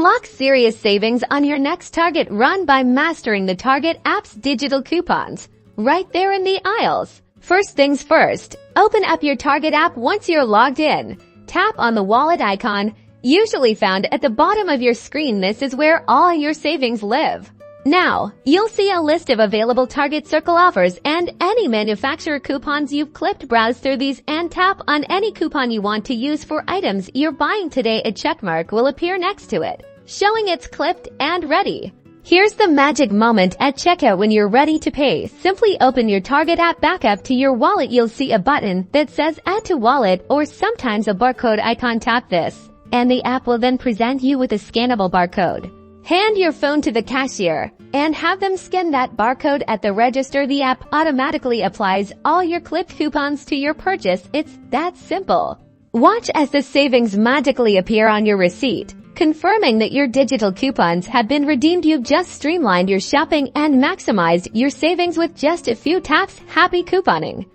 Unlock serious savings on your next Target run by mastering the Target app's digital coupons, right there in the aisles. First things first, open up your Target app once you're logged in. Tap on the wallet icon, usually found at the bottom of your screen. This is where all your savings live. Now, you'll see a list of available Target Circle offers and any manufacturer coupons you've clipped. Browse through these and tap on any coupon you want to use for items you're buying today. A checkmark will appear next to it, showing it's clipped and ready. Here's the magic moment at checkout. When you're ready to pay, simply open your Target app back up to your wallet. You'll see a button that says Add to Wallet or sometimes a barcode icon. Tap this, and the app will then present you with a scannable barcode. Hand your phone to the cashier and have them scan that barcode at the register. The app automatically applies all your clipped coupons to your purchase. It's that simple. Watch as the savings magically appear on your receipt, confirming that your digital coupons have been redeemed. You've just streamlined your shopping and maximized your savings with just a few taps. Happy couponing!